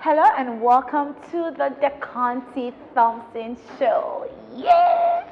Hello and welcome to the Deconte Thompson Show. Yeah!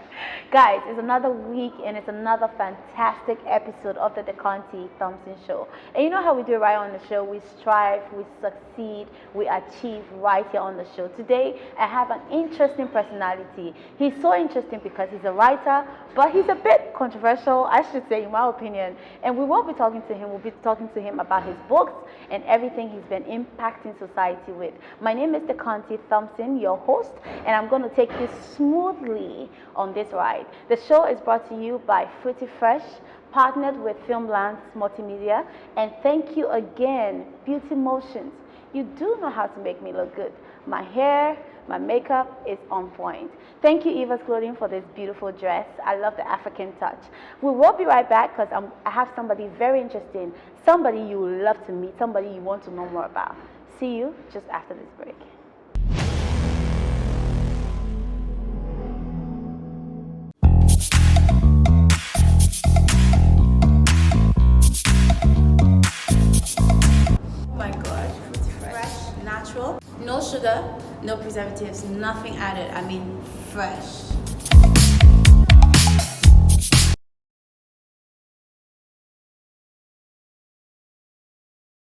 Guys, it's another week and it's another fantastic episode of the Deconte Thompson Show. And you know how we do it right on the show? We strive, we succeed, we achieve right here on the show. Today, I have an interesting personality. He's so interesting because he's a writer, but he's a bit controversial, I should say, in my opinion. And we won't be talking to him. We'll be talking to him about his books and everything he's been impacting society with. My name is Deconte Thompson, your host, and I'm going to take you smoothly on this ride. The show is brought to you by Fruity Fresh, partnered with Filmlands Multimedia, and thank you again, Beauty Motions. You do know how to make me look good. My hair, my makeup is on point. Thank you, Eva's Clothing, for this beautiful dress. I love the African touch. We will be right back because I have somebody very interesting, somebody you will love to meet, somebody you want to know more about. See you just after this break. Natural, no sugar, no preservatives, nothing added. I mean, fresh.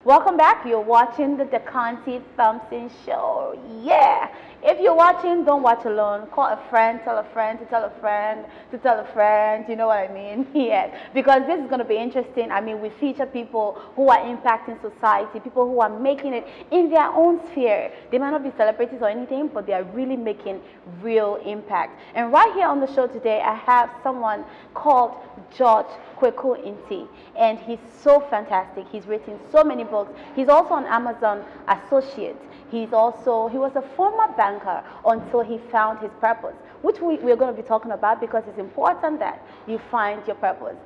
Welcome back. You're watching the Deconte Thompson Show. Yeah. If you're watching, don't watch alone. Call a friend, tell a friend, to tell a friend, to tell a friend. You know what I mean? Yes. Because this is going to be interesting. I mean, we feature people who are impacting society, people who are making it in their own sphere. They might not be celebrities or anything, but they are really making real impact. And right here on the show today, I have someone called Kwaku Nti, and he's so fantastic. He's written so many books. He's also an Amazon associate. He was a former banker until he found his purpose, which we're going to be talking about because it's important that you find your purpose.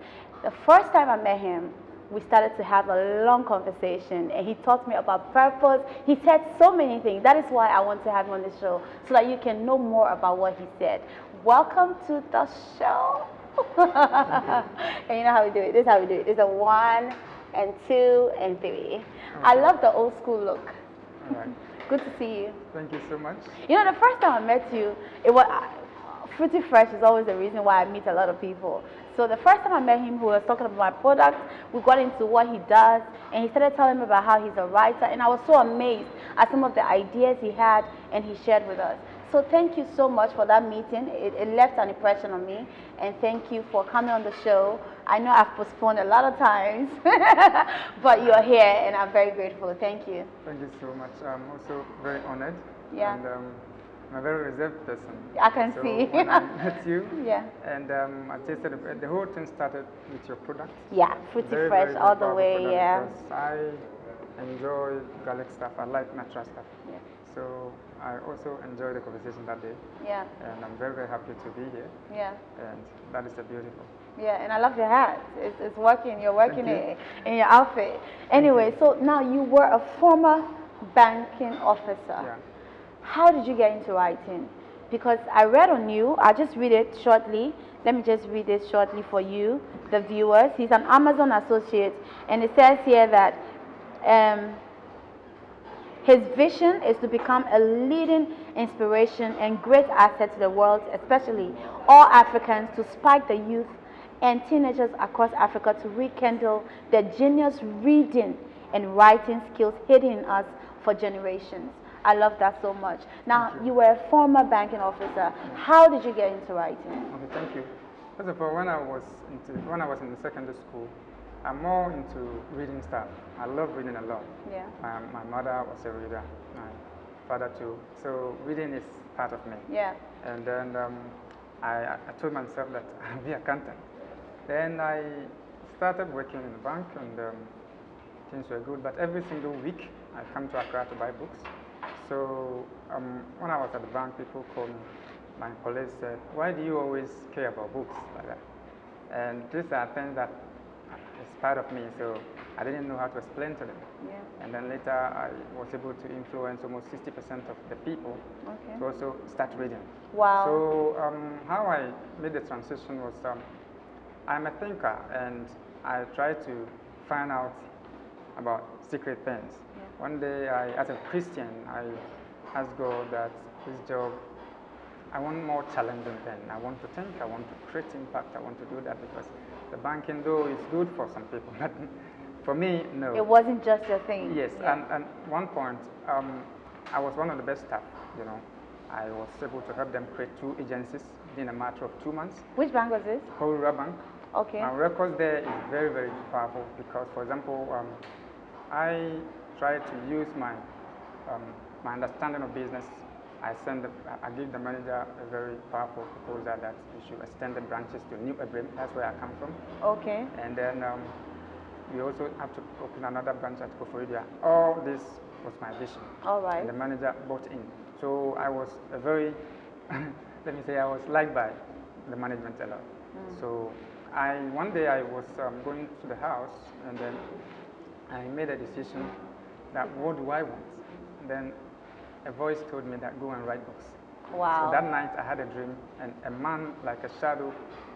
The first time I met him, we started to have a long conversation and he taught me about purpose. He said so many things. That is why I want to have him on the show, so that you can know more about what he said. Welcome to the show. And you know how we do it. This is how we do it. It's a 1 and 2 and 3. Okay. I love the old school look. All right. Good to see you. Thank you so much. You know, the first time I met you, it was Fruity Fresh is always the reason why I meet a lot of people. So the first time I met him, he was talking about my product. We got into what he does, and he started telling me about how he's a writer, and I was so amazed at some of the ideas he had and he shared with us. So thank you so much for that meeting. It left an impression on me, and thank you for coming on the show. I know I've postponed a lot of times, but you're here, and I'm very grateful. Thank you. Thank you so much. I'm also very honored. Yeah. And I'm a very reserved person. I can see. When I met you, yeah. And I tasted it. The whole thing started with your product. Yeah, Fruity Fresh all the way. Yeah. Because I enjoy garlic stuff. I like natural stuff. Yeah. So I also enjoyed the conversation that day. Yeah. And I'm very, very happy to be here. Yeah. And that is beautiful. Yeah, and I love your hat. It's working. You're working it in your outfit. Anyway, so now you were a former banking officer. Yeah. How did you get into writing? Because I read on you, I'll just read it shortly. Let me just read this shortly for you, the viewers. He's an Amazon associate, and it says here that his vision is to become a leading inspiration and great asset to the world, especially all Africans, to spike the youth and teenagers across Africa to rekindle the genius reading and writing skills hidden in us for generations. I love that so much. Now, you were a former banking officer. How did you get into writing? Okay, thank you. First of all, when I was in the secondary school, I'm more into reading stuff. I love reading a lot. Yeah. My mother was a reader, my father too. So reading is part of me. Yeah. And then I told myself that I'll be accountant. Then I started working in the bank, and things were good. But every single week, I come to Accra to buy books. So when I was at the bank, people called me. My colleagues said, "Why do you always care about books like that?" And these are things that is part of me, so I didn't know how to explain to them. Yeah. And then later, I was able to influence almost 60% of the people Okay. to also start reading. Wow. So how I made the transition was I'm a thinker, and I try to find out about secret things. Yeah. One day, as a Christian, I asked God that this job, I want more challenging thing. I want to think, I want to create impact, I want to do that, because the banking, though, is good for some people, but for me, no. It wasn't just your thing. Yes, Yeah. and one point, I was one of the best staff, you know. I was able to help them create 2 agencies in a matter of 2 months. Which bank was this? Whole Rural Bank. Okay. My records there is very, very powerful because, for example, I try to use my understanding of business. I give the manager a very powerful proposal that we should extend the branches to New Ebrim. That's where I come from. Okay. And then we also have to open another branch at Koforidua. All this was my vision. All right. And the manager bought in. So I was a very, let me say, I was liked by the management a lot. So one day I was going to the house, and then I made a decision that what do I want? And then a voice told me that go and write books. Wow. So that night I had a dream, and a man like a shadow,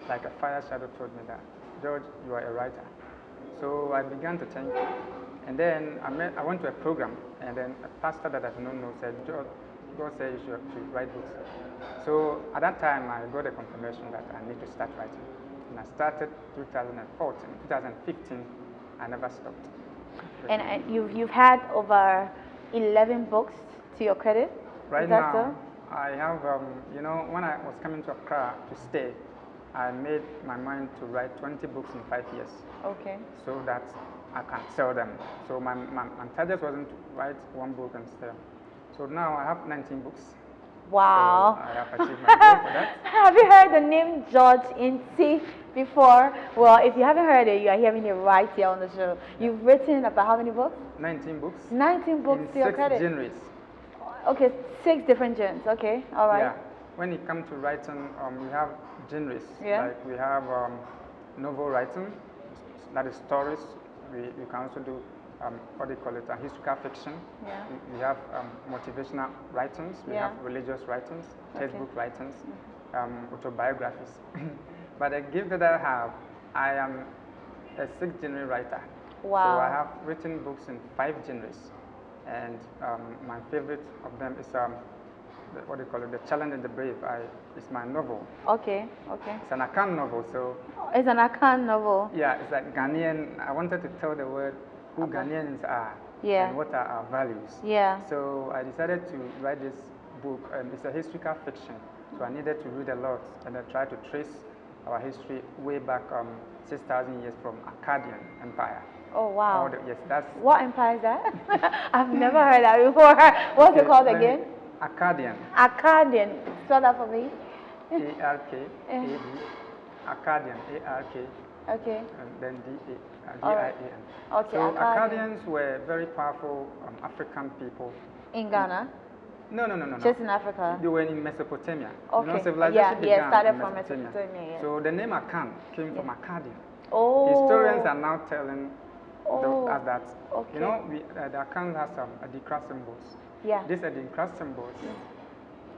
like a fire shadow, told me that, George, you are a writer. So I began to think, and then I went to a program, and then a pastor that I've known said, George, God said you should write books. So at that time I got a confirmation that I need to start writing. And I started 2014, 2015, I never stopped. And you've had over 11 books to your credit? Right Is that now, so? I have, you know, when I was coming to Accra to stay, I made my mind to write 20 books in 5 years. Okay. So that I can sell them. So my target wasn't to write 1 book and sell. So now I have 19 books. Wow. So I have achieved my goal for that. Have you heard the name George Nti before? Well, if you haven't heard it, you are hearing it right here on the show. You've written about how many books? 19 books. 19 books in to your 6 credit. genres. Okay, 6 different genres. Okay, all right. Yeah. When it comes to writing, we have genres. Yeah. Like we have novel writing, that is stories. We can also do what do you call it, historical fiction. Yeah. We have motivational writings. We Yeah. have religious writings, Okay. textbook writings, autobiographies. But the gift that I have, I am a 6 genre writer. Wow. So I have written books in 5 genres, and my favorite of them is what do you call it, The Challenge and the Brave. It's my novel. Okay, okay. It's an account novel, so It's an account novel. yeah, it's like Ghanaian. I wanted to tell the world who Ghanaians are Yeah. and what are our values. Yeah. So I decided to write this book. It's a historical fiction, so I needed to read a lot and then try to trace our history way back 6,000 years from Akkadian Empire. Oh, wow. Yes, that's What empire is that? I've never heard that before. What's it called again? Akkadian. Akkadian. Spell that for me. A-R-K-A-D. Akkadian. A-R-K. Okay. And then D-I-A-N. All right. Okay, So Akkadian. Akkadians were very powerful African people. In Ghana? No. Just in Africa? They were in Mesopotamia. Okay. You know, civilization began started in from Mesopotamia. Mesopotamia, yes. So the name Akan came from Akkadian. Oh. Historians are now telling Oh, us that, okay. you know, the Akan has some Adikra symbols. Yeah. These Adikra symbols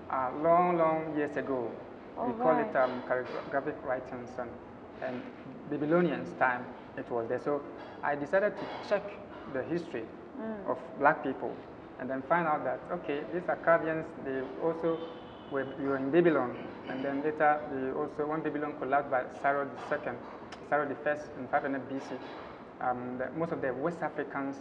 are long years ago. Oh, We call it right. calligraphic writings, and Babylonians' time it was there. So I decided to check the history of black people and then find out that, okay, these Akkadians, they also were in Babylon, and then later when Babylon collapsed by Cyrus I in 500 BC, most of the West Africans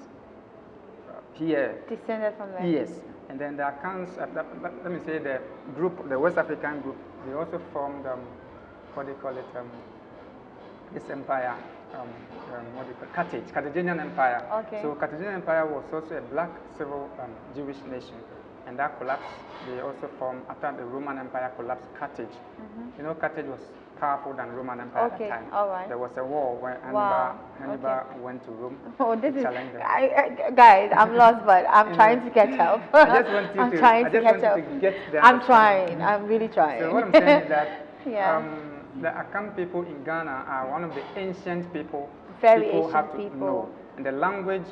here. Descended from there? Yes, and then the accounts, let me say the West African group, they also formed, what do you call it, this empire, what do you call it, Carthaginian Empire. Okay. So Carthaginian Empire was also a black civil Jewish nation, and and that collapsed. They also formed, after the Roman Empire collapsed, Carthage. You know, Carthage was powerful than Roman Empire at the time. All right. There was a war where Hannibal went to Rome to challenge them. Guys, I'm lost, but I'm trying to catch up. I just want you I'm to, trying I to just catch want up. you to get the I'm understanding. trying. I'm really trying. So what I'm saying is that Yeah. the Akan people in Ghana are one of the ancient people Very people ancient have to people. know. And the language,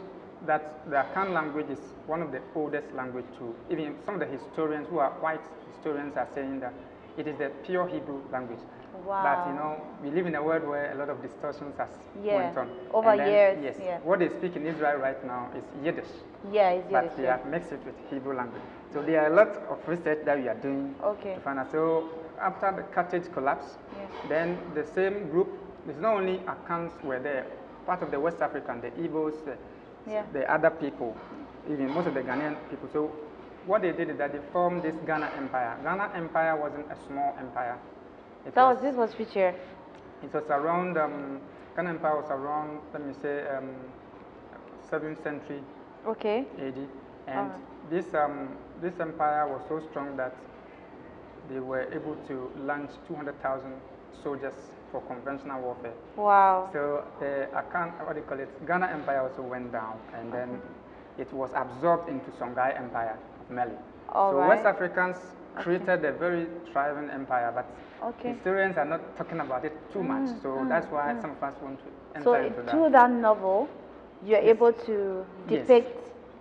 that the Akan language is one of the oldest language too. Even some of the historians who are white historians are saying that it is the pure Hebrew language. Wow. But you know, we live in a world where a lot of distortions has went on. Over And then, years. Yes. Yeah. What they speak in Israel right now is Yiddish. Yeah, it's But Yiddish, they yeah. have mixed it with Hebrew language. So there are a lot of research that we are doing Okay. to find out. So after the Carthage collapse, then the same group, it's not only Akans were there, part of the West African, the Igbos, the other people, even most of the Ghanaian people. So what they did is that they formed this Ghana Empire. Ghana Empire wasn't a small empire. This was which year? It was around, Ghana Empire was around, let me say, 7th century AD. And this empire was so strong that they were able to launch 200,000 soldiers for conventional warfare. Wow. So the Ghana Empire also went down, and then it was absorbed into Songhai Empire of Mali. West Africans created a very thriving empire, but historians are not talking about it too much. So that's why some of us want to enter into that. So through that novel, you're able to depict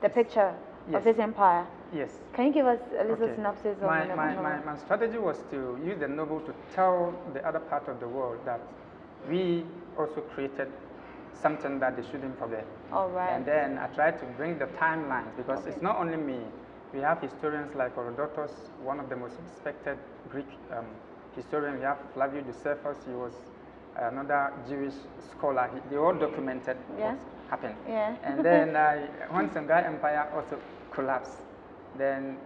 the picture of this empire. Yes. Can you give us a little synopsis of the novel? My strategy was to use the novel to tell the other part of the world that we also created something that they shouldn't forget. All right. And then I tried to bring the timelines, because it's not only me. We have historians like Herodotus, one of the most respected Greek historian. We have Flavius Josephus, he was another Jewish scholar. They all documented what happened. Yeah. And then once the Songhai Empire also collapsed, then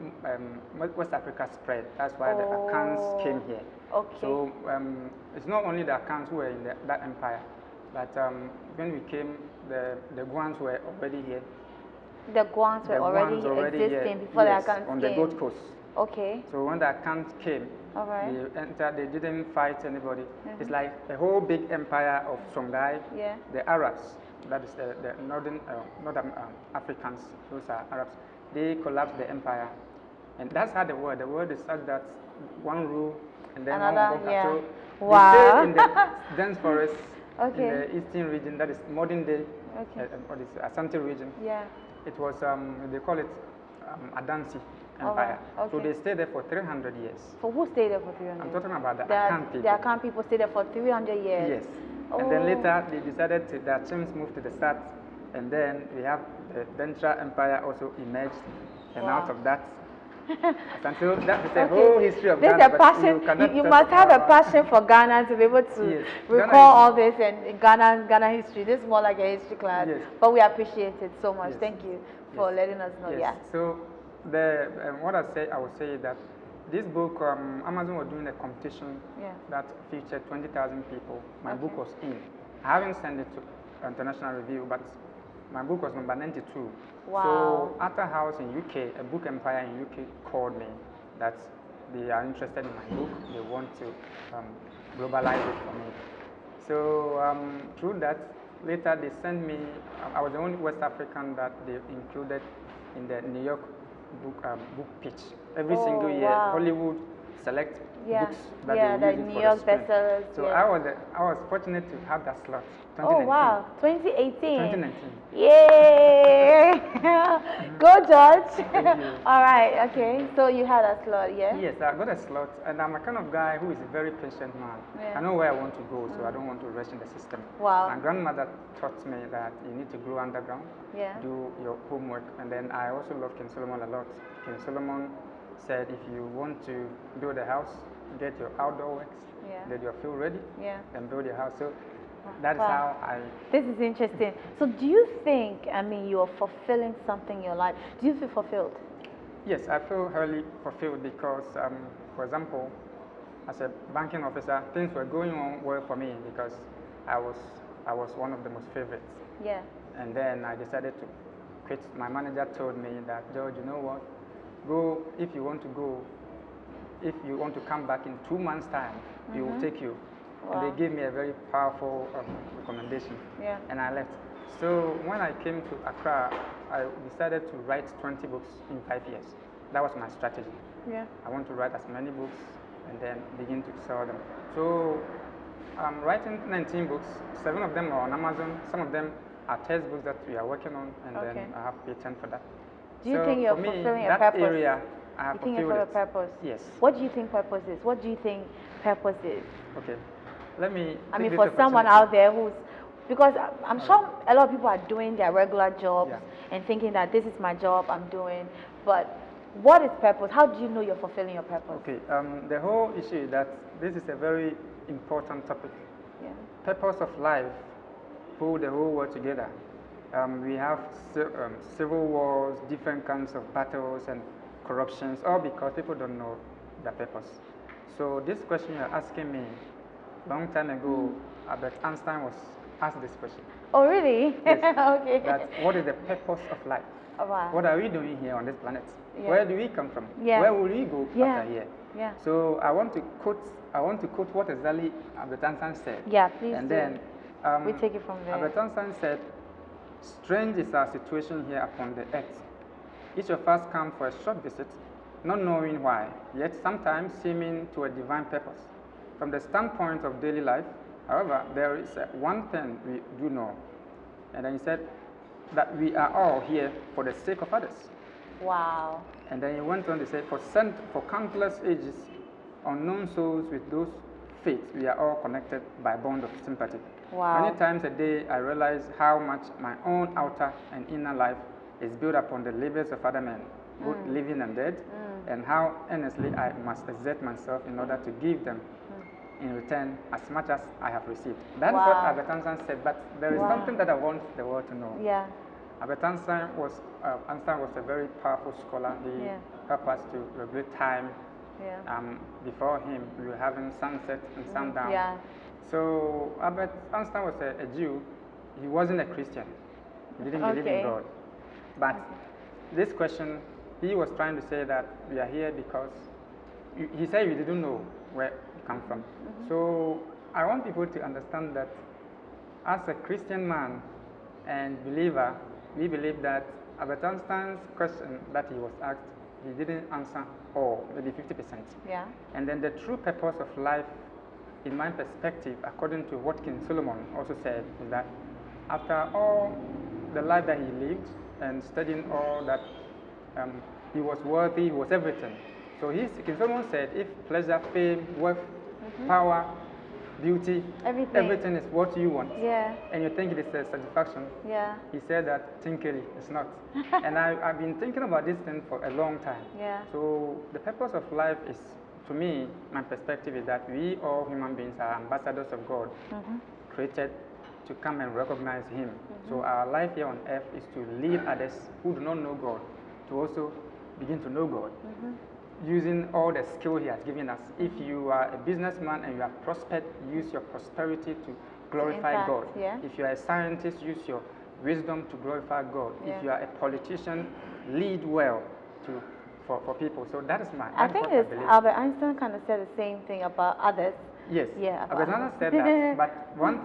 West Africa spread. That's why the Akans came here. Okay. So it's not only the Akans who were in that empire, but when we came, the Guans were already here. The Guans were already existing before the Akans came? On the Gold Coast. Okay. So when the Akans came, they entered, they didn't fight anybody. It's like a whole big empire of Songhai, the Arabs, that is the northern Africans, those are Arabs. They collapsed the empire. And that's how the world is such that one rule and then another, one conquer. So wow. they stayed in the dense forest in the eastern region, that is modern day, or this Asante region. Yeah. It was, they call it Adansi Empire. So they stayed there for 300 years. For who stayed there for 300 years? I'm talking about the Akan people. The Akan people stayed there for 300 years? Yes. And then later they decided to, their chiefs moved to the south, and then we have the Dentra Empire also emerged, and out of that, until that is the whole history of Ghana. There's a passion. You must have a passion for Ghana to be able to recall all this and Ghana history. This is more like a history class, but we appreciate it so much. Thank you for letting us know. Yeah. So what I would say is that this book, Amazon was doing a competition that featured 20,000 people. My book was in. I haven't sent it to international review, but my book was number 92. Wow. So Arthur House in UK, a book empire in UK, called me that they are interested in my book. They want to globalize it for me. So through that, later they sent me, I was the only West African that they included in the New York book pitch. Every single year, Hollywood select books that they use the New for York the bestsellers. So I was fortunate to have that slot. 2019. Oh wow, 2018. 2019. Yay! Go George. Thank you. All right, okay. So you had a slot, yeah? Yes, I got a slot, and I'm a kind of guy who is a very patient man. I know where I want to go, so I don't want to rush in the system. Wow. My grandmother taught me that you need to grow underground, do your homework, and then I also love King Solomon a lot. King Solomon said, if you want to build a house, get your outdoor works, get your field ready, and build your house. So that is how I... This is interesting. So do you think, you are fulfilling something in your life? Do you feel fulfilled? Yes, I feel highly fulfilled because, for example, as a banking officer, things were going on well for me because I was one of the most favorites. Yeah. And then I decided to quit. My manager told me that, George, you know what? go, if you want to go, if you want to come back in 2 months' time, we will take you. And Wow. they gave me a very powerful recommendation. Yeah. And I left. So when I came to Accra, I decided to write 20 books in 5 years. That was my strategy. Yeah. I want to write as many books and then begin to sell them. So I'm writing 19 books. 7 of them are on Amazon. Some of them are textbooks that we are working on, and Okay. then I have patent for that. Do you So think you're for me, fulfilling a that purpose? area, I have You think you fulfilled fulfill a it. purpose? Yes. What do you think purpose is? What do you think purpose is? Okay. Let me. I take mean, this for someone opportunity- out there who's, because I'm sure a lot of people are doing their regular jobs Yeah. and thinking that this is my job I'm doing, but what is purpose? How do you know you're fulfilling your purpose? Okay. The whole issue is that this is a very important topic. Yeah. Purpose of life pull the whole world together. We have civil wars, different kinds of battles and corruptions, all because people don't know their purpose. So this question you're asking me, long time ago, Albert Einstein was asked this question. Oh, really? Yes. Okay. That what is the purpose of life? Oh, wow. What are we doing here on this planet? Yeah. Where do we come from? Yeah. Where will we go Yeah. after here? Yeah. So I want to quote what exactly Albert Einstein said. Yeah, please And do. then We take it from there. Albert Einstein said, "Strange is our situation here upon the earth. Each of us come for a short visit, not knowing why, yet sometimes seeming to a divine purpose. From the standpoint of daily life, however, there is one thing we do know." And then he said that we are all here for the sake of others. Wow. And then he went on to say, for countless ages, unknown souls with those faiths, we are all connected by a bond of sympathy. Wow. Many times a day, I realize how much my own outer and inner life is built upon the labors of other men, both living and dead, and how earnestly I must exert myself in order to give them in return as much as I have received. That is what Wow. Albert Einstein said, but there is Wow. something that I want the world to know. Yeah. Albert Einstein was a very powerful scholar. He Yeah. helped us to regulate time. Yeah. Before him, we were having sunset and sundown. Yeah. So Albert Einstein was a Jew. He wasn't a Christian. He didn't believe Okay. in God. But this question, he was trying to say that we are here because he said we didn't know where we come from. So I want people to understand that as a Christian man and believer, we believe that Albert Einstein's question that he was asked, he didn't answer all, maybe 50%. Yeah. And then the true purpose of life, in my perspective, according to what King Solomon also said, is that after all the life that he lived and studying all that, he was worthy, he was everything. So King Solomon said, if pleasure, fame, wealth, power, beauty, Everything. is what you want, Yeah. and you think it is a satisfaction, Yeah. he said that thinkily it's not. And I've been thinking about this thing for a long time. Yeah. So the purpose of life is, to me, my perspective is that we all human beings are ambassadors of God, created to come and recognize Him. So our life here on earth is to lead others who do not know God to also begin to know God. Using all the skill He has given us. If you are a businessman and you have prospered, use your prosperity to glorify impact, God. yeah. If you are a scientist, use your wisdom to glorify God. Yeah. If you are a politician, lead well for people. So that is I that is think what I it's believe. Albert Einstein kind of said the same thing about others. Yes. Yeah, Albert about Einstein said others. that. But one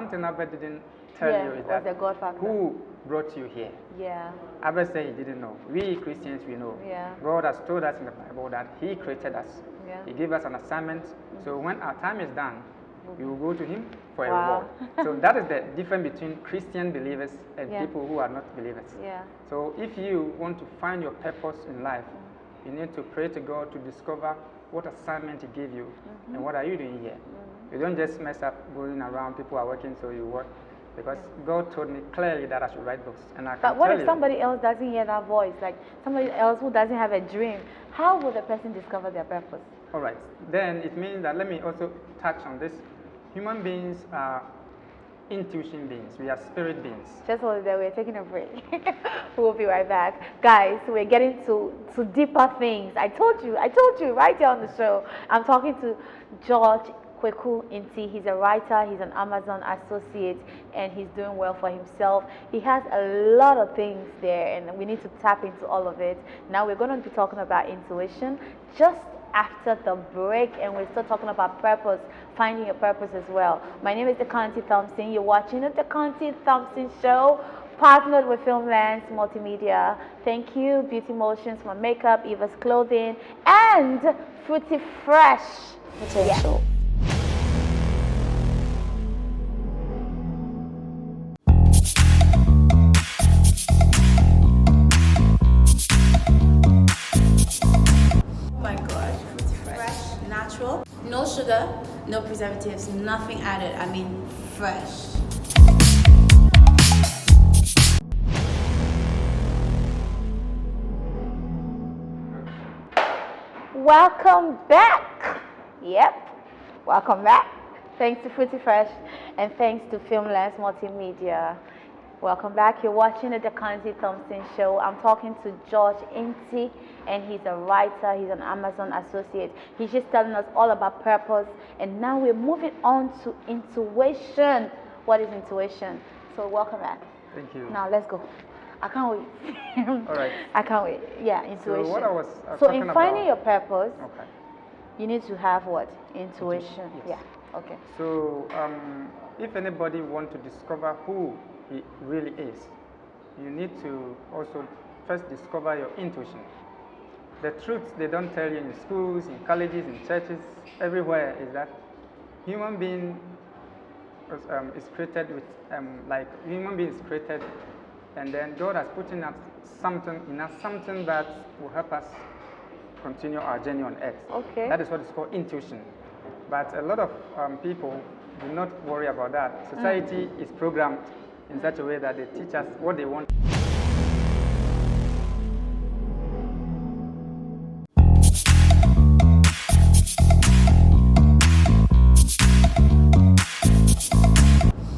thing Albert didn't tell Yeah, you is was that the God factor. who brought you here. Yeah. Albert said he didn't know. We Christians, we know. Yeah. God has told us in the Bible that He created us. Yeah. He gave us an assignment. So when our time is done, we will go to Him for a Wow. reward. So that is the difference between Christian believers and Yeah. people who are not believers. Yeah. So if you want to find your purpose in life, you need to pray to God to discover what assignment He gave you and what are you doing here. You don't just mess up going around, people are working so you work. Because God told me clearly that I should write books. And I can But what tell if you, somebody else doesn't hear that voice? Like somebody else who doesn't have a dream. How will the person discover their purpose? all right, then it means that, let me also touch on this. Human beings are intuition beings. We are spirit beings. Just hold it there, we're taking a break. We'll be right back. Guys, we're getting to deeper things. I told you right here on the show. I'm talking to George Kwaku Nti. He's a writer, he's an Amazon associate, and he's doing well for himself. He has a lot of things there, and we need to tap into all of it. Now we're going to be talking about intuition just after the break, and we're still talking about purpose, finding your purpose as well. My name is Deconte Thompson. You're watching the Deconte Thompson Show, partnered with Filmlands Multimedia. Thank you, Beauty Motions for makeup, Eva's clothing, and Fruity Fresh Potential. Oh my gosh, Fruity Fresh, natural, no sugar, no preservatives, nothing added. I mean, fresh. Welcome back. Yep, welcome back. Thanks to Fruity Fresh and thanks to Filmlands Multimedia. Welcome back. You're watching the Deconte Thompson Show. I'm talking to George Nti, and he's a writer. He's an Amazon associate. He's just telling us all about purpose. And now we're moving on to intuition. What is intuition? So welcome back. Thank you. Now let's go. I can't wait. All right. I can't wait. Yeah, intuition. So what I was So talking in finding your purpose, Okay. you need to have what? Intuition. Yes. Yeah. Okay. So if anybody wants to discover who he really is, you need to also first discover your intuition. The truths they don't tell you in schools, in colleges, in churches, everywhere is that human being is created with like human being is created, and then God has put in us something that will help us continue our journey on earth. Okay. That is what is called intuition. But a lot of people do not worry about that. Society is programmed in such a way that they teach us what they want.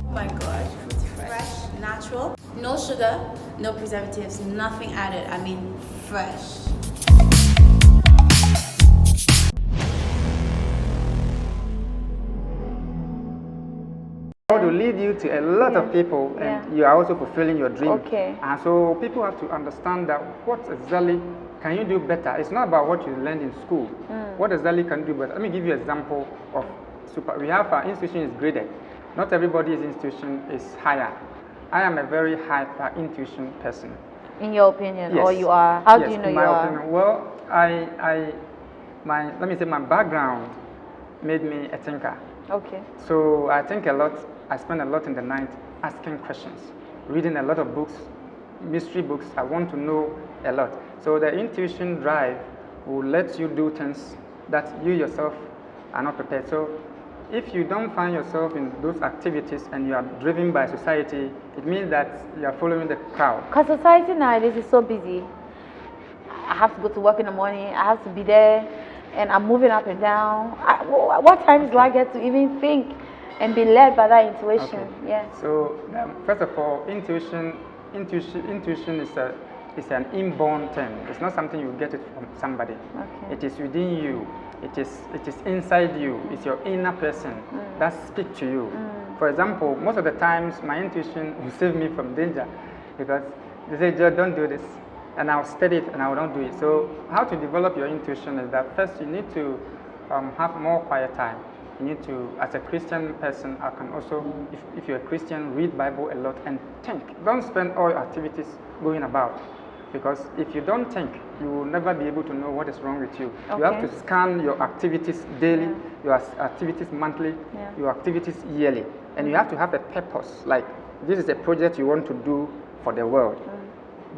Oh my gosh, Fruity Fresh, natural, no sugar, no preservatives, nothing added. I mean, fresh. God will lead you to a lot of people, and you are also fulfilling your dream. Okay. And so people have to understand that what exactly can you do better? It's not about what you learned in school. What exactly can you do better? Let me give you an example of we have our institution is graded. Not everybody's institution is higher. I am a very high intuition person. In your opinion, Yes. or you are? How Yes, do you know in you my are? opinion. Well, let me say my background made me a thinker. Okay. So I think a lot. I spend a lot in the night asking questions, reading a lot of books, mystery books. I want to know a lot. So the intuition drive will let you do things that you yourself are not prepared. So if you don't find yourself in those activities and you are driven by society, it means that you are following the crowd. Because society nowadays is so busy. I have to go to work in the morning. I have to be there, and I'm moving up and down. What times do I get to even think and be led by that intuition? Okay. Yeah. So first of all, intuition is an inborn thing. It's not something you get it from somebody. Okay. It is within you. It is inside you. It's your inner person that speaks to you. For example, most of the times my intuition will save me from danger, because they say, "Joe, don't do this," and I'll study it and I will not do it. So how to develop your intuition is that first you need to have more quiet time. You need to, as a Christian person, I can also, if you're a Christian, read Bible a lot and think. Don't spend all your activities going about, because if you don't think, you will never be able to know what is wrong with you. Okay. You have to scan your activities daily, your activities monthly, your activities yearly, and you have to have a purpose. Like, this is a project you want to do for the world.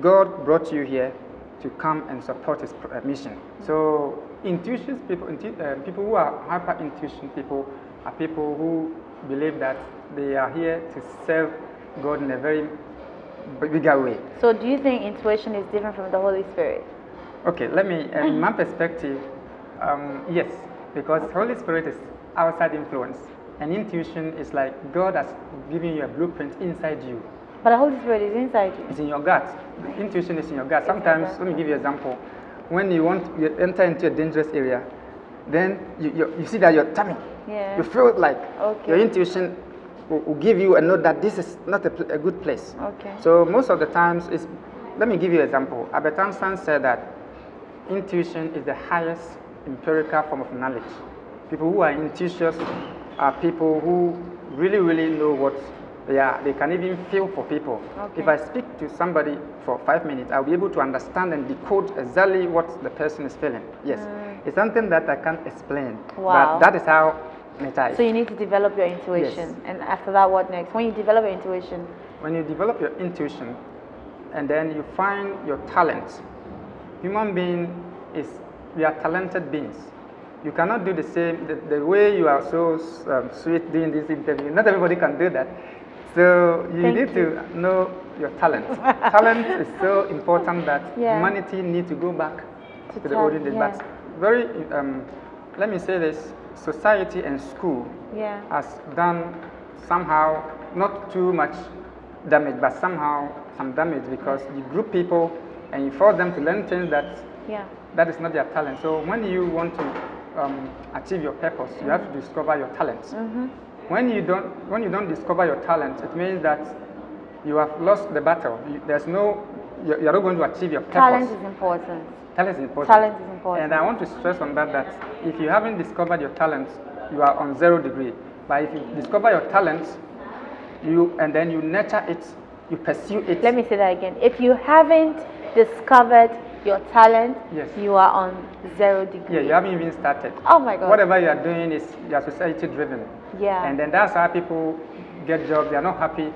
God brought you here to come and support His mission. So intuitions people who are hyper intuition people are people who believe that they are here to serve God in a very bigger way. So do you think intuition is different from the Holy Spirit? Okay, let me, in my perspective, yes, because Holy Spirit is outside influence, and intuition is like God has given you a blueprint inside you. But the Holy Spirit is inside you. It's in your gut. Intuition is in your gut. Sometimes, let me give you an example. When you enter into a dangerous area, then you see that your tummy, Yeah. you feel like Okay. your intuition will give you a note that this is not a good place. Okay. So most of the times, let me give you an example. Albert Einstein said that intuition is the highest empirical form of knowledge. People who are intuitious are people who really, really know what they are. They can even feel for people. Okay. If I speak to somebody for 5 minutes, I'll be able to understand and decode exactly what the person is feeling. Yes. It's something that I can't explain. Wow. But that is how nature is. So you need to develop your intuition. Yes. And after that, what next? When you develop your intuition. When you develop your intuition and then you find your talents, human being we are talented beings. You cannot do the same, the way you are so sweet doing this interview. Not everybody can do that. So you Thank need you. to know your talent. Talent is so important that Yeah. humanity needs to go back to the talent, olden days. yeah. But very, let me say this, society and school Yeah. has done somehow not too much damage, but somehow some damage because you group people and you force them to learn things that is not their talent. So when you want to achieve your purpose, you have to discover your talents. When you don't discover your talent, it means that you have lost the battle. You're not going to achieve your purpose. Talent is important. Talent is important. Talent is important. And I want to stress on that if you haven't discovered your talents, you are on 0 degree. But if you discover your talents, and then you nurture it, you pursue it. Let me say that again. If you haven't discovered your talent, Yes. you are on 0 degree. Yeah, you haven't even started. Oh my God. Whatever you are doing is you are society driven. Yeah. And then that's how people get jobs. They are not happy.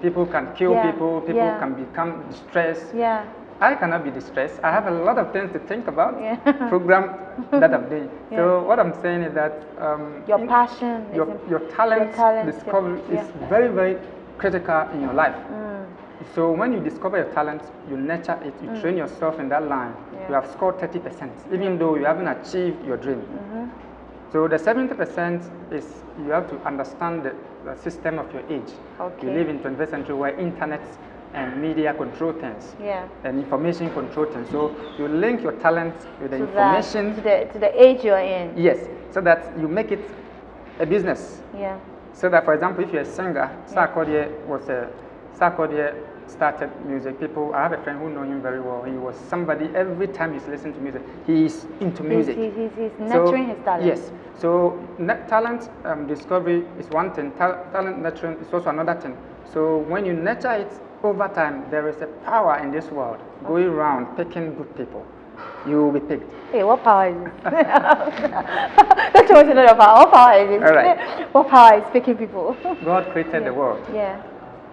People can kill Yeah. people. People Yeah. can become distressed. Yeah. I cannot be distressed. I have a lot of things to think about. Yeah. Program that I'm doing. Yeah. So what I'm saying is that Your passion is your talent discovery is very, very critical in your life. So when you discover your talent, you nurture it, you train yourself in that line. Yeah. You have scored 30%, even though you haven't achieved your dream. So the 70% is you have to understand the system of your age. Okay. You live in 21st century where internet and media control things. Yeah. And information control things. So you link your talent with the To information. to the age you're in. Yes, so that you make it a business. Yeah. So that, for example, if you're a singer, Sarkodie started music. I have a friend who know him very well. He was somebody, every time he's listening to music, he's into music. He's nurturing his talent. Yes. So talent discovery is one thing. Talent nurturing is also another thing. So when you nurture it over time, there is a power in this world going around picking good people. You will be picked. Hey, what power is this? Don't you want to know your power? What power is this? All right. What power is picking people? God created the world. Yeah.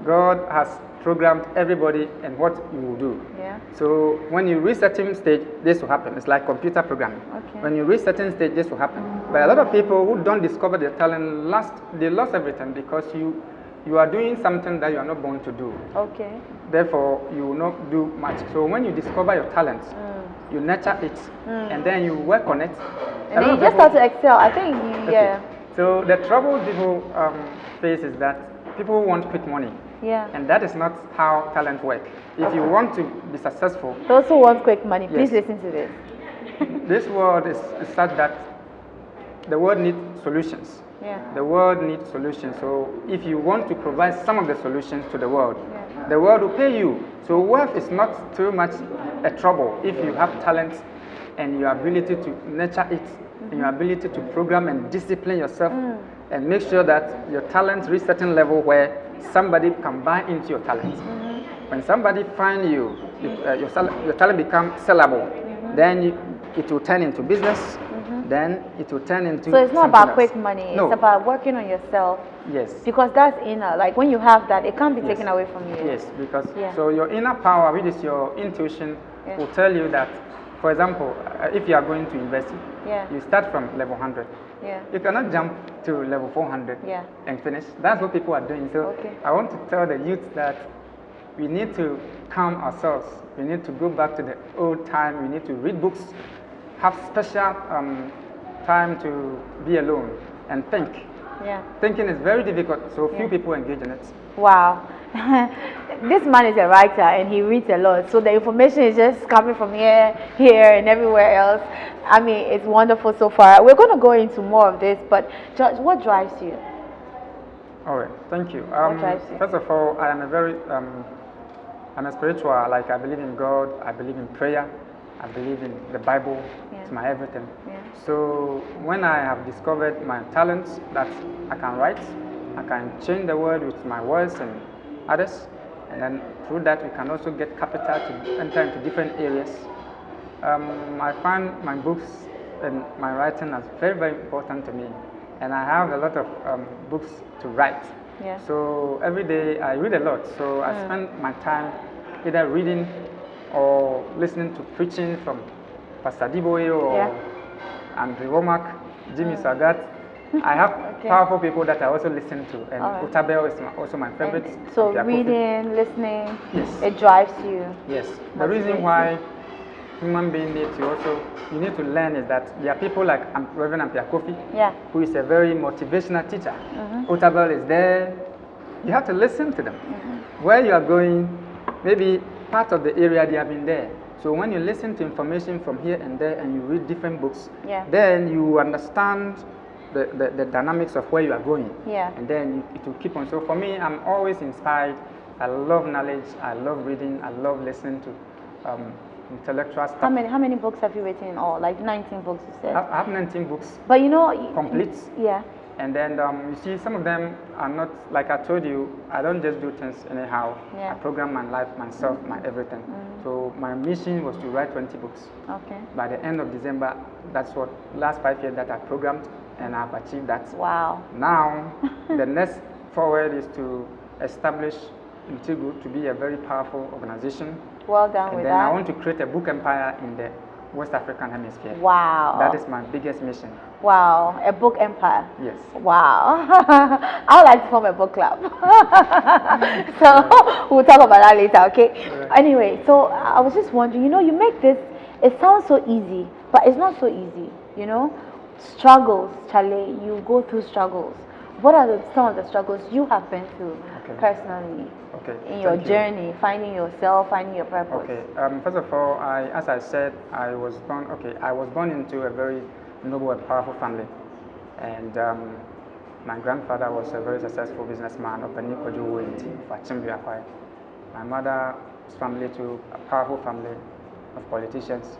God has programmed everybody and what you will do. Yeah. So when you reach certain stage, this will happen. It's like computer programming. Okay. When you reach certain stage, this will happen. But a lot of people who don't discover their talent, they lost everything because you are doing something that you are not born to do. Okay. Therefore, you will not do much. So when you discover your talent, you nurture it, and then you work on it. And then you just start to excel. I think, yeah. So the trouble people face is that people want quick money. Yeah. And that is not how talent works. If you want to be successful, Those who want quick money, please Yes. listen to this. this world is such that the world needs solutions. Yeah. The world needs solutions. So if you want to provide some of the solutions to the world Yeah. will pay you. So wealth is not too much a trouble if you have talent and your ability to nurture it, and your ability to program and discipline yourself, and make sure that your talent reach certain level where somebody can buy into your talent. When somebody find you, your talent becomes sellable, then it will turn into business. Then it will turn into. So it's not something about else. quick money. No. It's about working on yourself. Yes. Because that's inner. Like when you have that, it can't be Yes. taken away from you. Yes, because Yeah. so your inner power, which is your intuition, Yeah. will tell you that, for example, if you are going to invest, Yeah. you start from level 100. Yeah. You cannot jump to level 400 Yeah. and finish. That's what people are doing. So Okay. I want to tell the youth that we need to calm ourselves. We need to go back to the old time. We need to read books, have special time to be alone and think. Yeah. Thinking is very difficult, so few Yeah. people engage in it. Wow. this man is a writer and he reads a lot, so the information is just coming from here, and everywhere else. I mean, it's wonderful so far. We're going to go into more of this, but George, what drives you? All right, thank you. What drives you? First of all, I am I'm a spiritual. Like, I believe in God. I believe in prayer. I believe in the Bible. Yeah. It's my everything. Yeah. So when I have discovered my talents, that I can write, I can change the world with my words and others, and then through that we can also get capital to enter into different areas. I find my books and my writing as very, very important to me, and I have a lot of books to write. Yeah. So every day I read a lot, so I spend my time either reading or listening to preaching from Pastor Diboye or Andrew Womack, Jimmy Sagat. I have powerful people that I also listen to, and Otabel is also my favorite. And so reading, listening, yes, it drives you. Yes. The reason why human being need to learn is that there are people like Reverend Empirical, who is a very motivational teacher. Otabel is there. You have to listen to them. Where you are going, maybe part of the area they have been there. So when you listen to information from here and there and you read different books, then you understand the dynamics of where you are going. And then it will keep on. So for me, I'm always inspired. I love knowledge. I love reading. I love listening to intellectual stuff. How many books have you written in all? Like 19 books, you said? I have 19 books. But you know... Complete. Yeah. And then you see, some of them are not, like I told you, I don't just do things anyhow. I program my life, myself, my everything. So my mission was to write 20 books. Okay. By the end of December, that's what, last 5 years that I programmed, and I've achieved that. Wow. Now, the next forward is to establish Untitled to be a very powerful organization. Well done with that. And then I want to create a book empire in the West African hemisphere. Wow. That is my biggest mission. Wow, a book empire. Yes. Wow. I would like to form a book club. So we'll talk about that later, okay? Right. Anyway, so I was just wondering, you know, you make this, it sounds so easy, but it's not so easy, you know? Struggles, Charlie, you go through struggles. What are some of the struggles you have been through personally in your journey, finding yourself, finding your purpose? Okay. First of all, as I said, I was born into a very noble and powerful family, and my grandfather was a very successful businessman of Kwaku Nti. My mother's family too, a powerful family of politicians,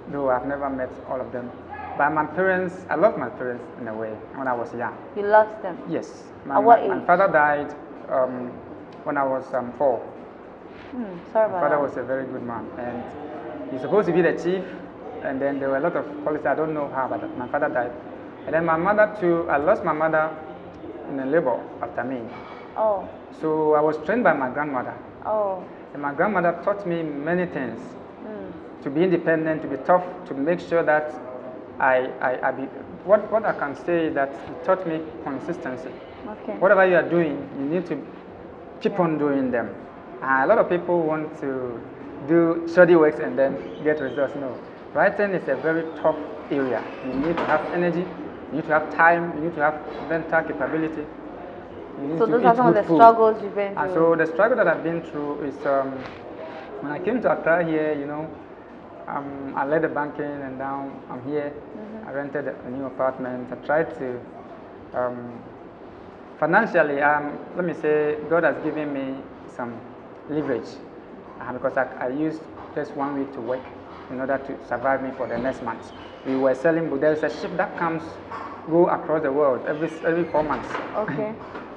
though I've never met all of them. But my parents, I love my parents in a way when I was young. You loved them? Yes. At what age? My father died when I was 4. Sorry about that. My father was a very good man, and he's supposed to be the chief, and then there were a lot of policies, I don't know how, but my father died. And then my mother too, I lost my mother in a labor after me. Oh. So I was trained by my grandmother. Oh. And my grandmother taught me many things. To be independent, to be tough, to make sure that what I can say is that it taught me consistency. Okay. Whatever you are doing, you need to keep on doing them. A lot of people want to do shoddy works and then get results. No. Writing is a very tough area. You need to have energy, you need to have time, you need to have mental capability. So those are some of the struggles you've been through. And so the struggle that I've been through is when I came to Accra here, you know, I led the banking, and now I'm here. I rented a new apartment. I tried to, financially, let me say, God has given me some leverage because I used just 1 week to work in order to survive me for the next month. We were selling, but there's a ship that go across the world every 4 months. Okay.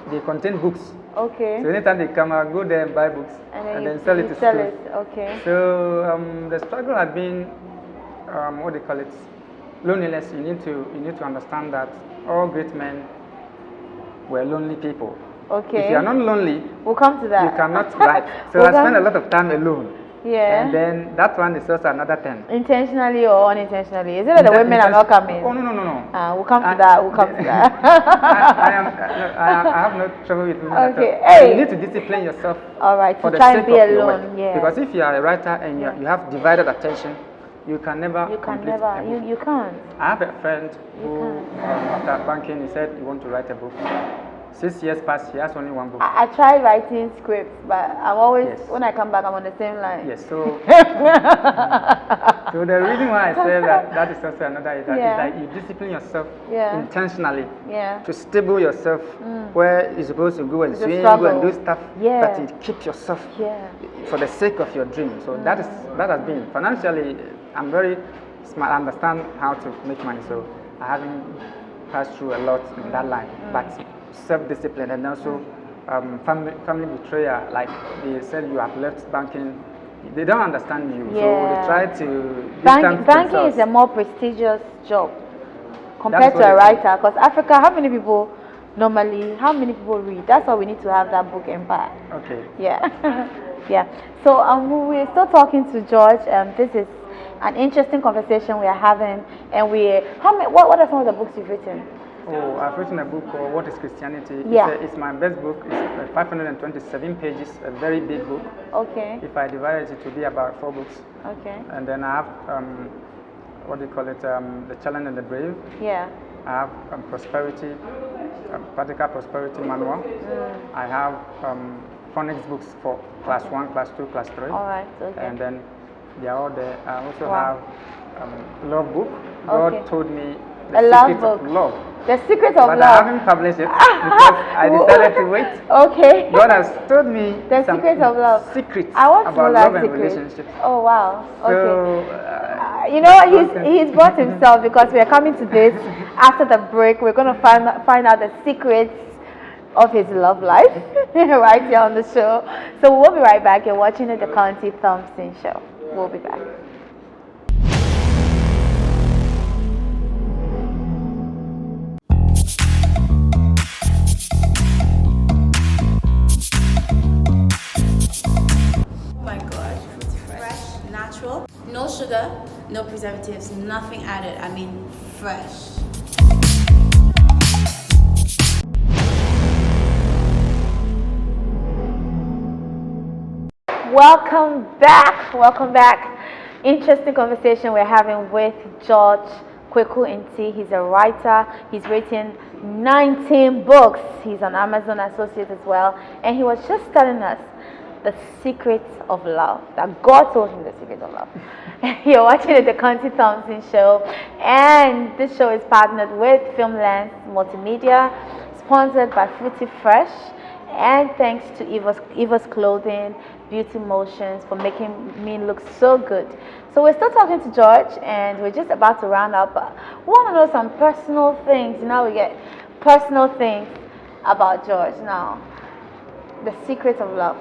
They contain books. Okay. So anytime they come, I go there and buy books and then sell it to schools. Okay. So the struggle has been, what do you call it? Loneliness. You need to understand that all great men were lonely people. Okay. If you are not lonely, we'll come to that. You cannot write. So I spend a lot of time alone. Yeah. And then that one is also another thing. Intentionally or unintentionally? Is it that the women are not coming? Oh, no. We'll come to that. We'll come to that. I have no trouble with women. Okay. Hey. You need to discipline yourself. All right. For to the try sake and be of alone. Your work. Yeah. Because if you are a writer and you have divided attention, you can never. You can never. You can't. I have a friend who, after banking, he said he wants to write a book. 6 years past, he has only one book. I tried writing scripts, but I'm always, Yes. when I come back, I'm on the same line. Yes, so so the reason why I say that is also another is that Yeah. it's like you discipline yourself Yeah. intentionally Yeah. to stable yourself where you're supposed to go and It's a swing, go and struggle. do stuff, Yeah. but you keep yourself Yeah. for the sake of your dream. So that has been financially. I'm very smart. I understand how to make money, so I haven't passed through a lot in that line. But self-discipline and also family betrayal. Like they said, you have left banking. They don't understand you, so Yeah. they try to distance Banking themselves. is a more prestigious job compared what to a it is. writer. Because Africa, how many people read? That's why we need to have that book empire. Okay. Yeah. Yeah. So we're still talking to George. This is an interesting conversation we are having, and what are some of the books you've written? Oh, I've written a book called What is Christianity? Yeah. It's my best book. It's 527 pages, a very big book. Okay. If I divide it, it will be about 4 books. Okay. And then I have, what do you call it, The Challenge and the Brave. Yeah. I have Prosperity, Practical Prosperity Manual. I have phonics books for class 1, class 2, class 3. All right. Okay. And then they are all there. I also Wow. have love book. God Okay. told me A the love secrets book. of love. The Secret of But I Love. haven't published it because I decided to wait. Okay. God has told me The some Secret of Love. secrets I want to know about that love and secret. relationships. Oh wow. Okay. So, You know what, he's brought himself because we are coming to this after the break. We're going to find out the secrets of his love life right here on the show. So we'll be right back. You're watching the Deconte Thompson show. We'll be back. Oh my gosh, it's fresh, natural, no sugar, no preservatives, nothing added. I mean, fresh. Welcome back. Welcome back. Interesting conversation we're having with George Kwaku Nti. He's a writer. He's written 19 books. He's an Amazon associate as well. And he was just telling us the secrets of love. That God told him the secret of love. You're watching the Deconte Thompson show. And this show is partnered with Filmlands Multimedia, sponsored by Fruity Fresh. And thanks to Eva's Clothing, Beauty Motions for making me look so good. So we're still talking to George and we're just about to round up. But we want to know some personal things. Now we get personal things about George. Now, the secret of love.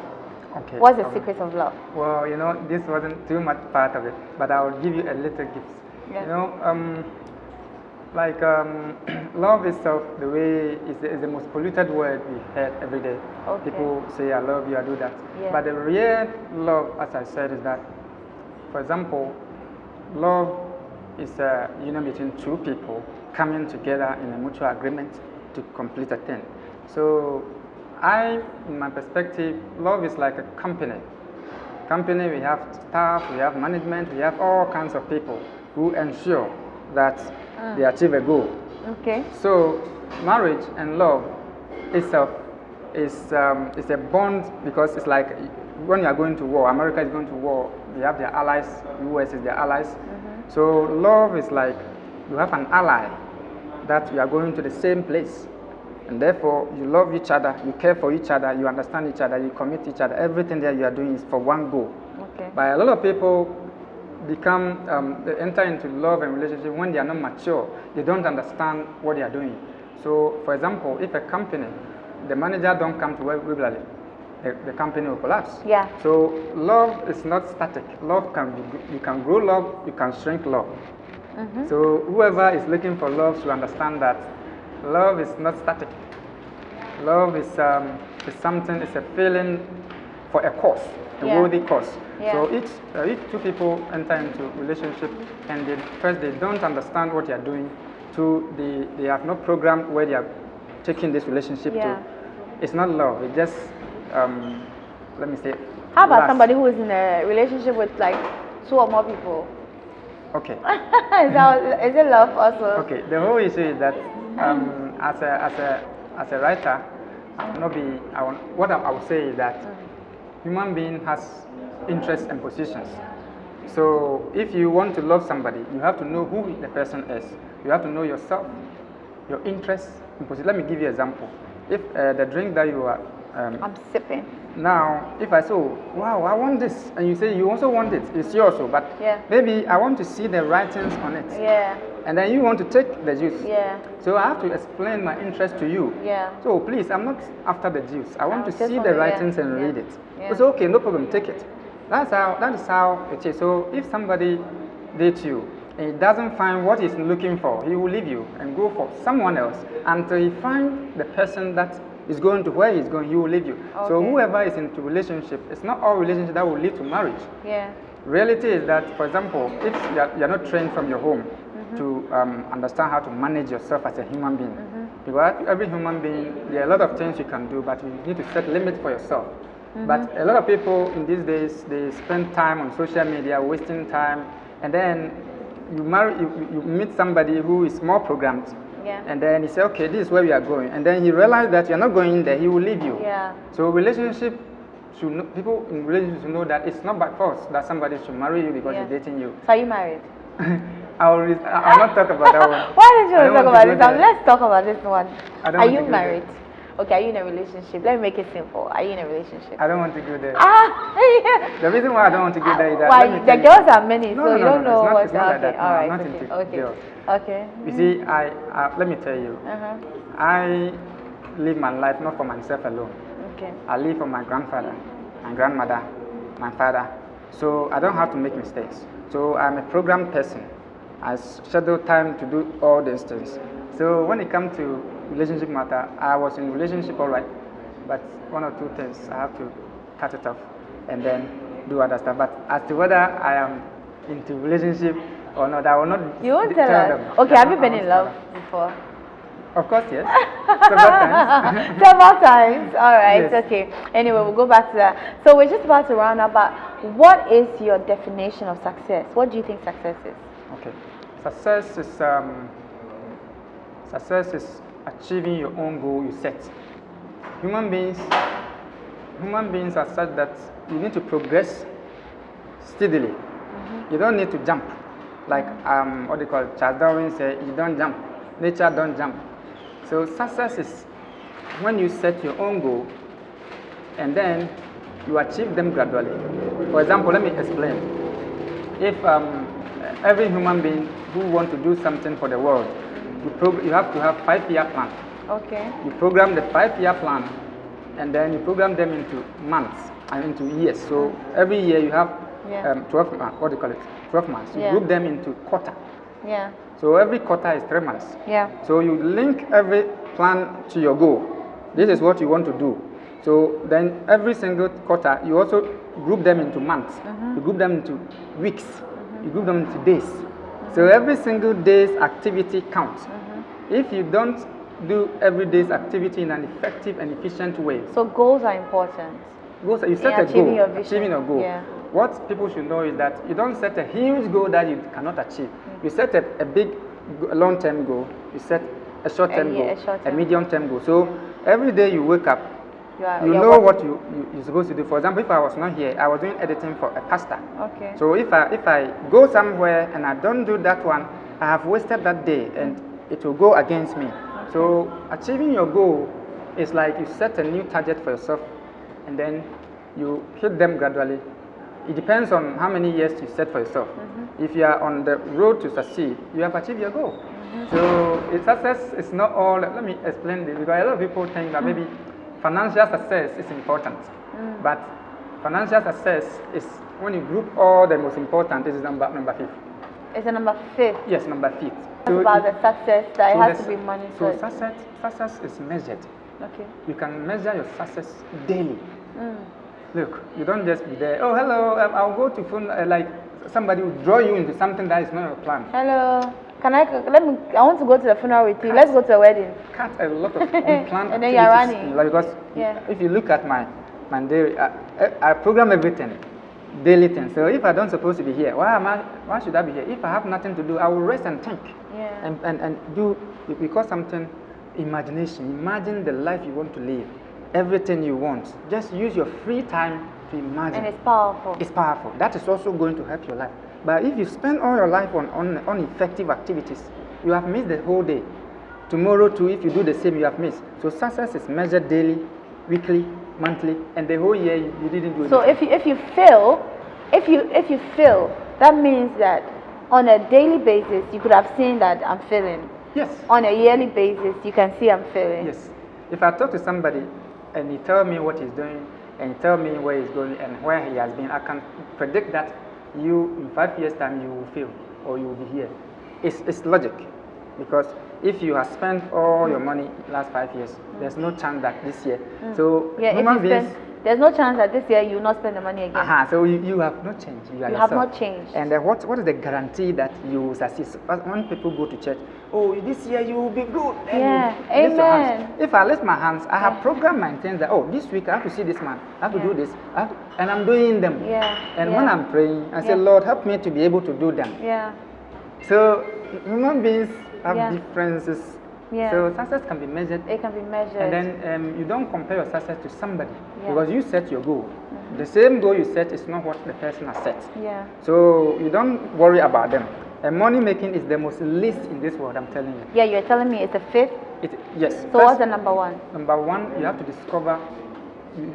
okay. What's the secret of love? Well, you know, this wasn't too much part of it, but I will give you a little gift. Yeah. You know, love itself, the way is the most polluted word we heard every day. Okay. People say, I love you, I do that. Yeah. But the real love, as I said, is that, for example, love is a union between two people coming together in a mutual agreement to complete a thing. So, in my perspective, love is like a company. Company, we have staff, we have management, we have all kinds of people who ensure that they achieve a goal. Okay. So, marriage and love itself is a bond because it's like when you are going to war, America is going to war, they have their allies, US is their allies. So, love is like you have an ally that you are going to the same place. And therefore, you love each other, you care for each other, you understand each other, you commit each other. Everything that you are doing is for one goal. Okay. But a lot of people they enter into love and relationship when they are not mature. They don't understand what they are doing. So, for example, if a company, the manager don't come to work regularly, the company will collapse. Yeah. So, love is not static. Love you can grow love, you can shrink love. So, whoever is looking for love should understand that love is not static. Love is something, it's a feeling for a cause, a Yeah. worthy cause. Yeah. So if two people enter into relationship and they don't understand what they are doing, they have no program where they are taking this relationship Yeah. to, it's not love. It just let me say. How about lust. somebody who is in a relationship with like 2 or more people? Okay. Is it love also? Okay. The whole issue is that as a writer, I will not be. What I would say is that human being has interests and positions. So if you want to love somebody, you have to know who the person is. You have to know yourself, your interests and positions. Let me give you an example. If the drink that you are I'm sipping. now, if I say, oh, wow, I want this, and you say you also want it, it's yours, but Yeah. maybe I want to see the writings on it. Yeah. And then you want to take the juice. Yeah. So I have to explain my interest to you. Yeah. So please, I'm not after the juice. I want to just see want the to- writings and yeah. read it. Yeah. You say, okay, no problem, take it. That is how it is. So if somebody dates you and he doesn't find what he's looking for, he will leave you and go for someone else until he finds the person that is going to where he's going, he will leave you. So Okay. whoever is into relationship, it's not all relationship that will lead to marriage. Yeah. Reality is that, for example, if you're not trained from your home to understand how to manage yourself as a human being, because every human being, there are a lot of things you can do, but you need to set limits for yourself. But a lot of people in these days, they spend time on social media, wasting time, and then you meet somebody who is more programmed, Yeah. and then he say, okay, this is where we are going, and then he realizes that you're not going there, he will leave you. Yeah. So relationship should know, people in relationships should know that it's not by force that somebody should marry you because Yeah. he's dating you. So are you married? I'll not talk about that one. Why did you I don't want to talk want about to this go one? there. Let's talk about this one. I don't Are want you to go married? Okay, are you in a relationship? Let me make it simple. Are you in a relationship? I don't want to go there. Ah, The reason why I don't want to go there is that why? let me The tell you- girls are many, No, so no, you no, don't no, know it's not, what's it's not like okay. that. All No, right, I'm not okay, into okay, girls. okay. You see, let me tell you, Uh-huh. I live my life not for myself alone. Okay. I live for my grandfather, my grandmother, my father. So I don't have to make mistakes. So I'm a programmed person. I schedule time to do all these things. So when it comes to relationship matter, I was in relationship all right, but one or two things I have to cut it off and then do other stuff. But as to whether I am into relationship or not, I will not. You won't tell tell us. them. Okay, I have you won't- been I in won't tell love them. before? Of course, yes. Several times. Several times. All right. Yes. Okay. Anyway, we'll go back to that. So we're just about to round up. But what is your definition of success? What do you think success is? Okay. Success is achieving your own goal you set. Human beings are such that you need to progress steadily. You don't need to jump. Like what they call Charles Darwin said, you don't jump. Nature don't jump. So success is when you set your own goal and then you achieve them gradually. For example, let me explain. If every human being who want to do something for the world, you have to have 5-year plan. Okay. You program the 5-year plan and then you program them into months and into years. So every year you have Yeah. 12 months, what do you call it? 12 months. You Yeah. group them into quarter. Yeah. So every quarter is 3 months. Yeah. So you link every plan to your goal. This is what you want to do. So then every single quarter, you also group them into months. You group them into weeks. You group them into days. So every single day's activity counts. If you don't do every day's activity in an effective and efficient way, So goals are important. you set In a achieving goal, your vision. achieving a goal. Yeah. What people should know is that you don't set a huge goal that you cannot achieve. You set a big long-term goal. You set a short-term yeah, goal, a short-term. a medium-term goal. So every day you wake up, you you're know working. what you're supposed to do. For example, if I was not here, I was doing editing for a pastor. Okay. So if I go somewhere and I don't do that one, I have wasted that day and it will go against me. So achieving your goal is like you set a new target for yourself and then you hit them gradually. It depends on how many years you set for yourself. If you are on the road to succeed, you have achieved your goal. So success is not all. Let me explain this because a lot of people think that maybe financial success is important, but financial success is when you group all the most important. This is number 5th. It's a number 5. Yes, number 5th. It's about the success that it has to be monitored. So success is measured. Okay. You can measure your success daily. Look, you don't just be there. Oh, hello, I'll go to phone. Like somebody will draw you into something that is not your plan. Hello. I want to go to the funeral with you. Let's go to a wedding. Cut a lot of unplanned And then you're activities running. in life because Yeah. if you look at my daily, I program everything, daily things. So if I don't supposed to be here, why should I be here? If I have nothing to do, I will rest and think. Yeah. And do because something imagination. Imagine the life you want to live. everything you want. Just use your free time to imagine. And it's powerful. It's powerful. That is also going to help your life. But if you spend all your life on effective activities, you have missed the whole day. Tomorrow too, if you do the same, you have missed. So success is measured daily, weekly, monthly, and the whole year you didn't do anything. So if you fail, that means that on a daily basis you could have seen that I'm failing. Yes. On a yearly basis, you can see I'm failing. Yes. If I talk to somebody and he tell me what he's doing and he tell me where he's going and where he has been, I can predict that you in 5 years' time you will fail or you will be here. It's logic, because if you have spent all your money last 5 years, there's no chance that this year. So human beings. There's no chance that this year you will not spend the money again. So you have not changed. You have not changed. And what is the guarantee that you will succeed? When people go to church, oh, this year you will be good. Yeah, lift your hands. amen. If I lift my hands, I have programmed my intents that, oh, this week I have to see this man, I have to do this, and I'm doing them. Yeah. And when I'm praying, I say, Lord, help me to be able to do them. Yeah. So human beings have differences. Yeah. So success can be measured. It can be measured. And then you don't compare your success to somebody because you set your goal. The same goal you set is not what the person has set. Yeah. So you don't worry about them. And money making is the most least in this world, I'm telling you. Yeah, you're telling me it's the fifth? Yes. So First, what's the number one? Number one, you have to discover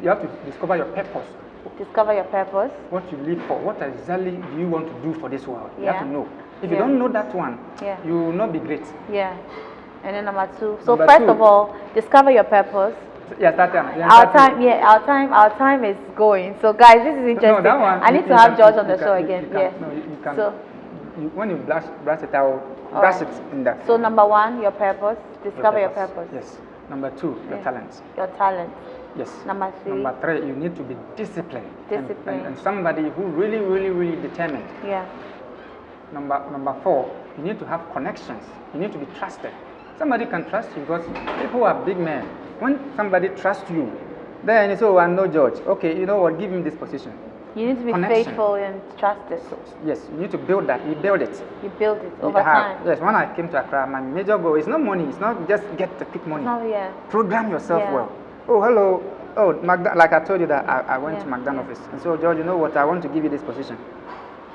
your purpose. Discover your purpose. What you live for. What exactly do you want to do for this world? You have to know. If you Yeah. don't know that one, Yeah. you will not be great. Yeah. And then number two. So Number first two. of all, discover your purpose. Yes, that time. Our time is going. So guys, this is interesting. No, that one. I need to have George on the show again. You can. So When you brush it out, brush it in that. So number one, your purpose. Discover your purpose. Yes. Number two, your talents. Your talent. Yes. Number three. Number three, you need to be disciplined. Disciplined. And somebody who really determined. Yeah. Number four, you need to have connections. You need to be trusted. Somebody can trust you because people are big men. When somebody trusts you, then you say, oh, I know George. Okay, you know what? Give him this position. You need to be Connection. faithful and trusted. So, yes, you need to build that. You build it. You build it over time. Yes, when I came to Accra, my major goal is not money. It's not just get the quick money. No, yeah. Program yourself Yeah. well. Oh, hello. Oh, like I told you that I went to Yeah. McDonald's office. And so, George, you know what? I want to give you this position.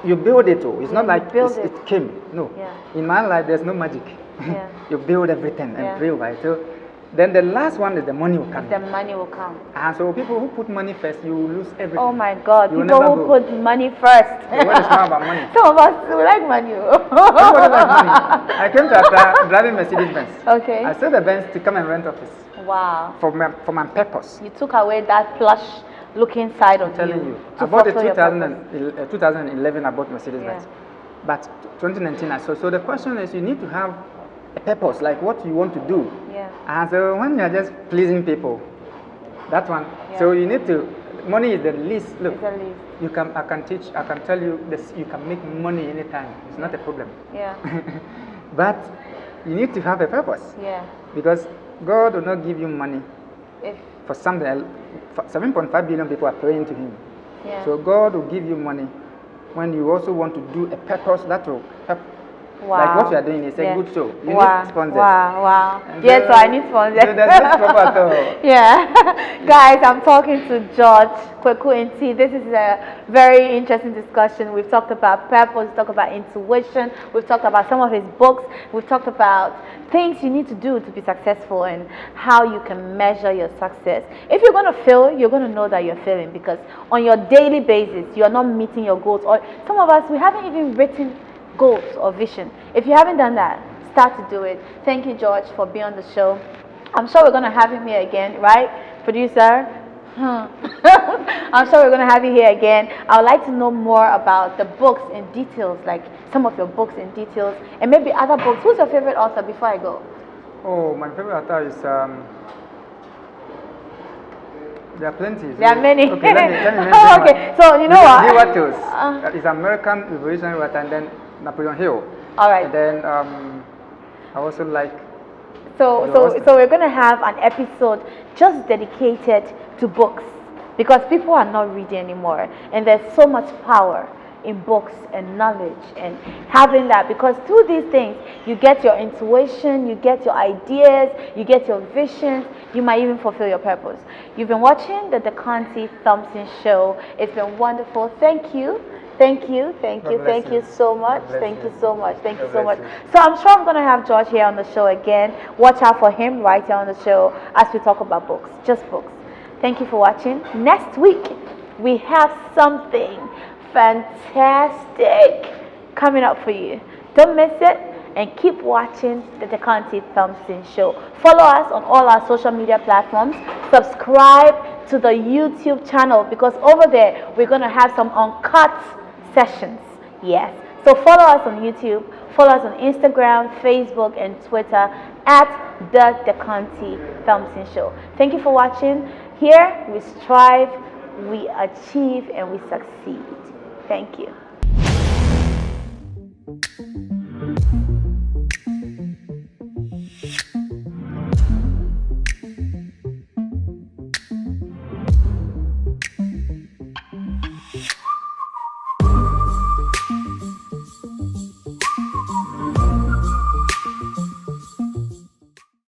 You build it. It's not like it came. No. Yeah. In my life, there's no magic. Yeah. You build everything and Yeah. pray over it. So then the last one is the money will come. The money will come. And so people who put money first, you will lose everything. Oh my God! You will People never who go. put money first. The world is not about money. Some of us we like money. Nobody like money. I came to Accra driving Mercedes Benz. Okay. I sold the Benz to come and rent office Wow. for my purpose. You took away that plush looking side of I'm telling you. to I bought a fulfill your purpose. 2011. I bought Mercedes Benz, Yeah. but 2019 I sold. So the question is, you need to have a purpose, like what you want to do. Yeah. And so when you're just pleasing people, that one. Yeah. So you need to. Money is the least. Look, It's a least. I can tell you this. You can make money anytime. It's not a problem. Yeah. But you need to have a purpose. Yeah. Because God will not give you money If for something else. 7.5 billion people are praying to Him. yeah. So God will give you money when you also want to do a purpose that will help. Wow. Like what you are doing is a good show. You wow. need sponsors. Wow. And Yes, so I need sponsors. So that's not proper at all. Yeah. Guys, I'm talking to George Kwaku Nti. This is a very interesting discussion. We've talked about purpose, we've talked about intuition, we've talked about some of his books, we've talked about things you need to do to be successful and how you can measure your success. If you're going to fail, you're going to know that you're failing because on your daily basis, you're not meeting your goals. Or some of us, we haven't even written goals or vision. If you haven't done that, start to do it. Thank you, George, for being on the show. I'm sure we're going to have him here again, right, producer? I'm sure we're going to have you here again. I would like to know more about the books in details, like some of your books in details, and maybe other books. Who's your favorite author before I go? Oh, my favorite author is there are plenty. There are many. Okay, let me mention Oh, okay, so you know what? What? It's American Revolutionary writer, and then Napoleon Hill. All right. And then I also like. So we're going to have an episode just dedicated to books because people are not reading anymore, and there's so much power in books and knowledge and having that, because through these things you get your intuition, you get your ideas, you get your visions, You might even fulfill your purpose. You've been watching the Deconte Thompson Show. It's been wonderful. Thank you. Thank you, thank you, thank you so much. Thank you so much. Thank you so much. So I'm sure I'm going to have George here on the show again. Watch out for him right here on the show as we talk about books, just books. Thank you for watching. Next week, we have something fantastic coming up for you. Don't miss it and keep watching the Deconte Thompson Show. Follow us on all our social media platforms. Subscribe to the YouTube channel because over there, we're going to have some uncut sessions. Yes. So follow us on YouTube, follow us on Instagram, Facebook, and Twitter at the Deconte Thompson Show. Thank you for watching. Here we strive, we achieve, and we succeed. Thank you.